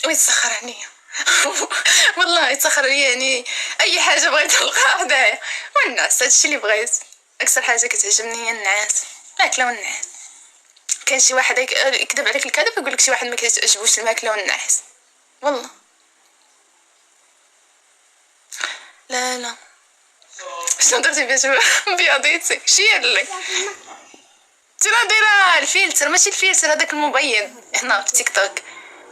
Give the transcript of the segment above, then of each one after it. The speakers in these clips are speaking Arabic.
ويتسخر عليا. والله يتسخر عليا، يعني اي حاجه بغيت نلقاها هدايا. والنعاس هادشي اللي بغيت. اكثر حاجه كتعجبني هي النعاس، الماكله والنعاس. كان شي واحد يكذب عليك الكذب يقول لك شي واحد ما كيعجبوش الماكله والنعاس. والله لا لا. شنو درتي باش بيضيتك؟ شي لك ترى دايره الفلتر، ماشي الفلتر هذاك المبيض هنا في تيك توك.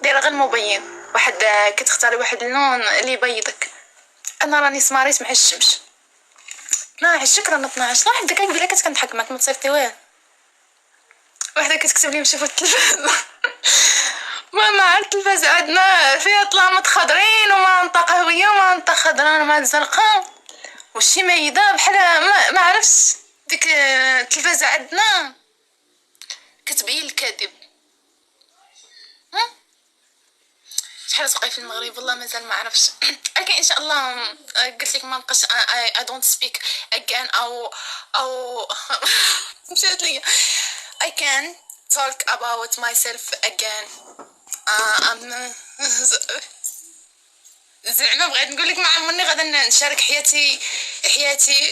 دايره غير المبيض واحد، كتختاري واحد اللون اللي يبيضك. انا راني سماريت مع الشمس 12 شكرا 12 واحد دقيقه قبيله كنت كنضحك معاك ما تصيفطي والو. وحده كتكتب لي نشوفوا التلفاز. ماما عاد التلفاز عندنا فيها طلامط خضرين ومنطقه قهويه ومنطقه خضراء وما زرقاء وشي ميده بحال ما عرفتش. ديك التلفازه عندنا كتبين الكذب. شحال تبقاي في المغرب؟ والله مازال ما عرفتش. لكن ان شاء الله قلت لك ما نبقاش I don't speak again او مشات لي I can talk about myself again. I'm زعما بغيت نقول لك ما عمرني غادا نشارك حياتي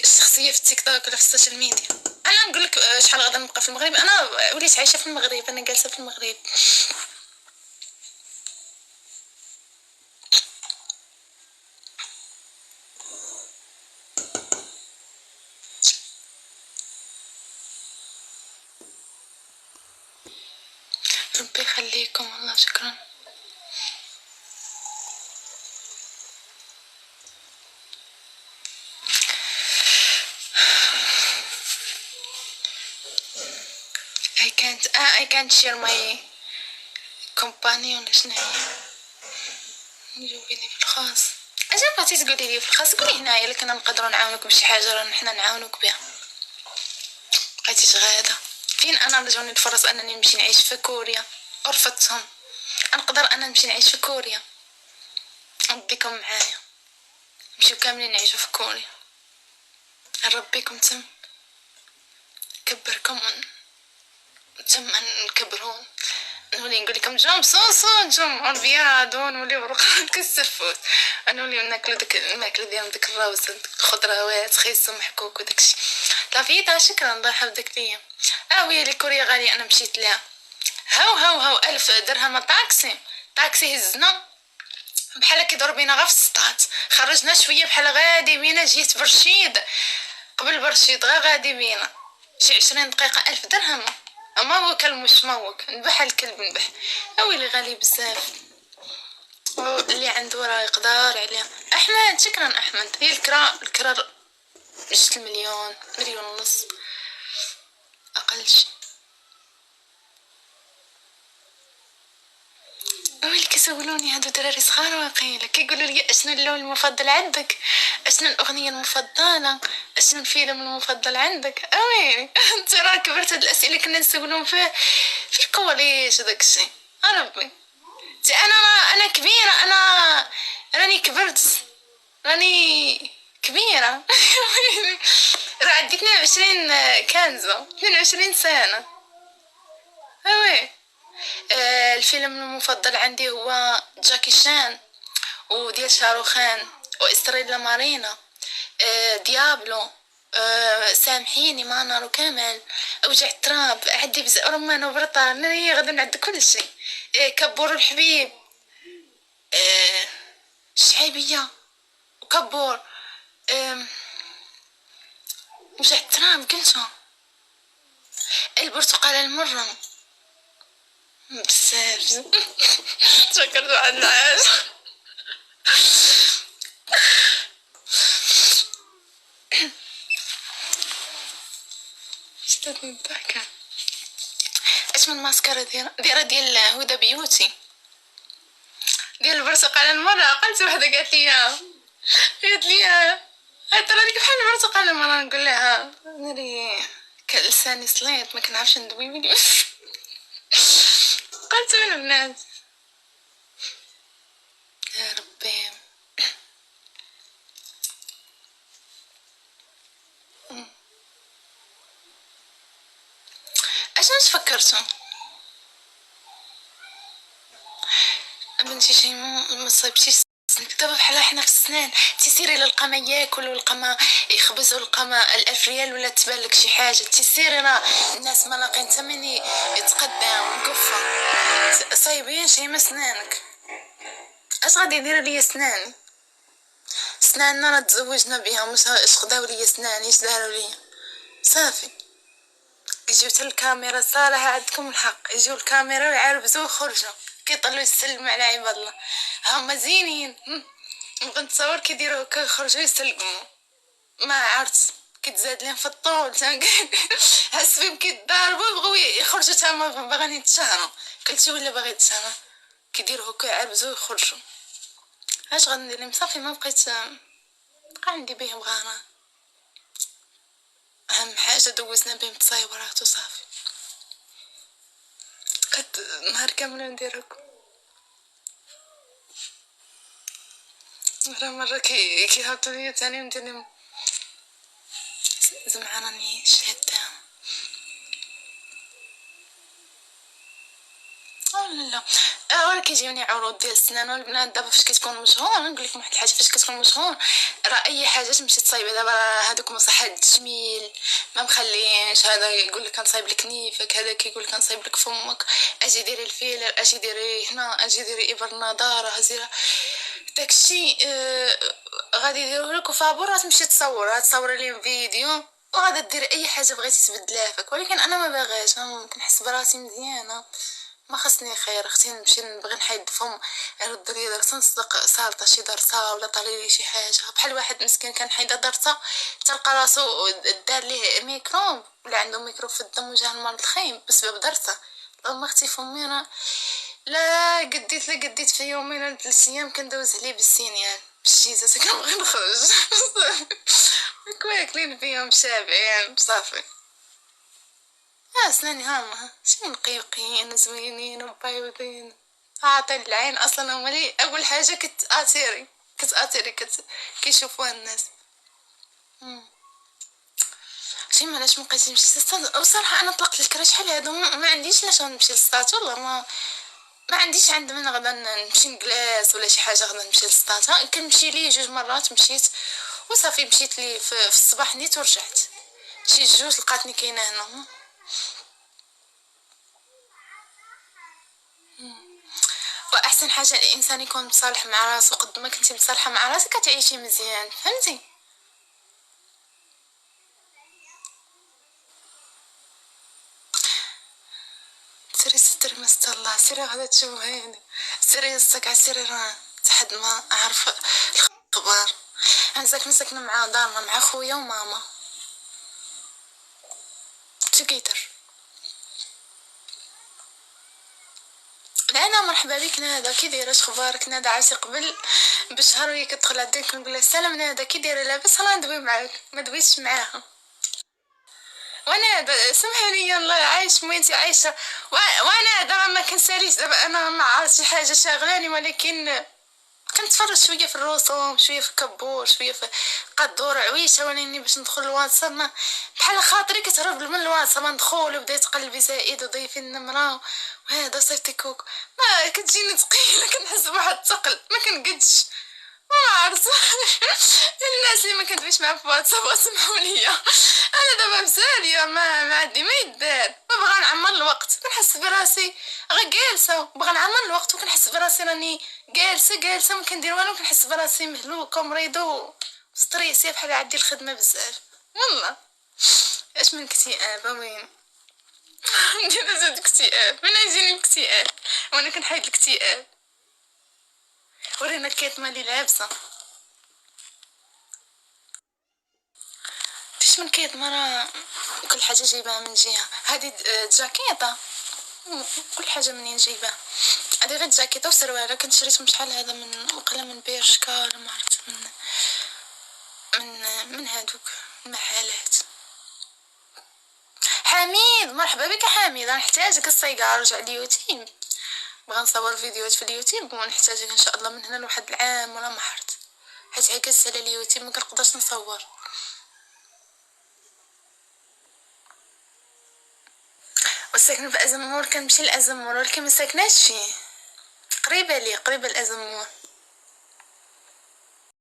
الشخصيه في التيك توك ولا في السوشيال ميديا. انا نقول لك شحال غادا نبقى في المغرب. انا وليت عايشه في المغرب، انا جالسه في المغرب. ربي يخليكم والله شكرا. I can't share my company ولا شنو هي. جاوبي لي في الخاص. اجا بغيتي تقولي لي في الخاص قولي هنايا اللي كنا نقدروا نعاونوك بشي حاجه راه حنا نعاونوك بها. بقيتي غاده فين انا رجعوني الفرص انني نمشي نعيش في كوريا ورفضتهم. نقدر انا نمشي نعيش في كوريا ربيكم معايا نمشيو كاملين نعيشو في كوريا. نربيكم تم كبركم تم نكبرون. نولي نقول لكم جم صوصو جم ابيض ونولي ورقه كالسفوت. نولي ناكلو داك الماكله ديالهم داك الروز داك الخضروات خيزو محكوك وداكشي. لا فيدا شكرا الله يحفظك ليا. وي لي كوريا غاليه انا مشيت لها. هاو 1000 درهم طاكسي هزنا بحال كيضرب بينا غير في السطات. خرجنا شويه بحال غادي بينا جيت برشيد قبل برشيد غادي بينا شي 20 دقيقه 1000 درهم. اما هو كلمش موك نبح الكلب نبح. اويلي غالي بزاف. اللي عنده راه يقدر عليه. احمد شكرا احمد. هي الكرا 2 مليون ونص اقل شي. ويلي كيسولوني هادو دراري صغار واقيلا كيقولوا لي اشنو اللون المفضل عندك، اشنو الاغنيه المفضله، اشنو الفيلم المفضل عندك. ويلي انت راه كبرت هاد الاسئله كنا نسولهم في الكواليس وداكشي. ربي انا كبيره. انا راني كبرت راني كبيره. راه عندي 22 كنزه 22 سنه. وي الفيلم المفضل عندي هو جاكي شان وديال شاروخان واستريلا مارينا ديابلو سامحيني ما نارو كامل اوجع التراب عندي بزاف رمان وبرطة هي غدا نعد كل شيء. كبور الحبيب الشعيبية وكبور وجع التراب قلتهم. البرتقالة المرة بزاف. تفكرت واحد العاش شتات الضحكة. اسم الماسكارا ديال هدى بيوتي ديال البرتقالة المرة. قلت وحدة قالت لي ترى لك بحال البرتقالة المرة. نقول لها ناري لساني سليط ما كنعرفش ندوي بيه. قلت من الناس يا ربي. اشنو تفكرتوا؟ بنتي شي ما صايبتيش سنانك دابا بحال حنا في السنان تيسيري للقما ياكل والقما يخبز والقما الألف ريال ولا تبان لك شي حاجه تيسيري راه الناس ما لاقين حتى من يتقداو وقفه صايبين شي ما سنانك. اش غادي يدير ليا سناني؟ سناننا راه تزوجنا بها مش اش خداو ليا سناني اش داروا ليا صافي. يجيو حتى الكاميرا صراحه عندكم الحق يجيو الكاميرا ويعربزو ويخرجوا كيطلعوا يسلموا على عباد الله هما زينين. نبغي نتصور كيديروا هكا يخرجوا يسلموا ما عرفت كتزاد لهم في الطول حس بهم كيتضاربوا يبغوا يخرجوا تما باغيين يتشهروا قلتي ولا باغي يتشهروا كيديروا هكا يعربزوا ويخرجوا. اش غندير لهم صافي ما بقيت بقى عندي بهم غرام. اهم حاجه دوزنا بهم تصايبرات وصافي قد نهار كامل ندير هكا. مرة كيهبطوا ليا تاني ندير لهم زعما راني شهدتها. لا ورا كيجيوني عروض ديال السنان والبنات دابا فاش كتكون مشهور نقول لكم واحد الحاجه فاش كتكون مشهور راه اي حاجه تمشي تصايبها دابا هذوك مصحات التجميل ما مخليينش هذا يقول لك كنصايب لك نيفك هذا كيقول لك كنصايب لك فمك اجي ديري الفيلر اجي ديري هنا اجي ديري ابر النضاره هزيره داكشي غادي يديروا لك وفابور تمشي تصور لي فيديو وغادا دير اي حاجه بغيتي تبدلها فيك ولكن انا ما باغاش كنحس براسي مزيانه ما خصني خير اختي نمشي نبغي نحيد فم يرد لي درسه نصدق سالطه شي درسه ولا طالي لي شي حاجه بحال واحد مسكين كان حيد درسه تلقى راسو دار ليه ميكروب ولا عنده ميكروب في الدم وجاه المرض الخايم بسبب درسه. اللهم اختي فمي انا لا قديت في يومين ولا 3 ايام كندوز عليه بالسينيال بالشيزه كنبغي نخرج واكلين فيهم شابعين صافي. سناني هاما شي نقيقين زوينين وبايضين عاطي العين اصلا هما لي اول حاجه كتاثيري كيشوفوها الناس. شي معلاش مبقيتش نمشي للصاد وصراحه انا طلقت الكرا شحال هادو ما عنديش لاش نمشي للصاد والله ما عنديش عند من غدا نمشي نجلس ولا شي حاجه غدا نمشي للصاد كنمشي لي 2 مرات مشيت وصافي مشيت لي في الصباح نيت ورجعت شي 2 لقاتني كاينه هنا. واحسن حاجه الانسان يكون مصالح مع راسو قد ما كنتي مصالحه مع راسك كتعيشي مزيان فهمتي. سيري ستر ما ستر الله سيري غدا تشوفيني سيري السكع سيري راه تحد ما اعرف الخبر انا ساكنه مع دارنا مع خويا وماما شو كيدير. انا مرحبا بك نادا كي دايره اخبارك نادا عرفتي قبل بشهر وهي كتدخل عندك كنقول لها سلام نادا كي دايره لاباس انا ندوي معاك ما دويتش معاها وانا سمحي لي الله عايش موينتي عايشه وانا دابا ما كنساليش دابا انا ما عرفت شي حاجه شاغلاني ولكن كنتفرج شويه في الرسوم شويه في كبور شويه في قدور عويشه ولاني باش ندخل الواتساب بحال خاطري كتهرب من الواتساب ندخل وبديت تقلبي زائد وضيفي النمره وهذا صيفطي كوك ما كتجيني ثقيله كنحس بواحد الثقل ما كنقدش ما عرفت الناس اللي ما كندويش معاهم في واتساب سمحوا لي انا دابا مساليه ما عندي ما يدار ما بغا نعمر الوقت كنحس براسي غير جالسه بغا نعمر الوقت وكنحس براسي راني جالسه ما كندير والو كنحس براسي مهلوكه ومريضه ستريسي بحال عندي الخدمه بزاف والله اش من اكتئاب وين ندير زاد اكتئاب من يجيني الاكتئاب وانا كنحيد الاكتئاب ورينا كيت مالي لابسه فيش من كيت مرة كل حاجه جايباها من جهه هذه جاكيطه كل حاجه منين جايباها هذه غير جاكيطه وسروال كنت شريتهم شحال هذا من مقله من بيرشكا ولا ما عرفت من هادوك المحلات. حميد مرحبا بك حميد انا نحتاجك الصيقه رجع اليوتيوب بغا نصور فيديوهات في اليوتيوب ونحتاجك ان شاء الله من هنا لواحد العام ولا ما عرفت حيت عكست على اليوتيوب ما كنقدرش نصور. وساكنه في ازمور كنمشي لازمور ولكن ما ساكناش فيه قريبة لي، قريبة لأزمون.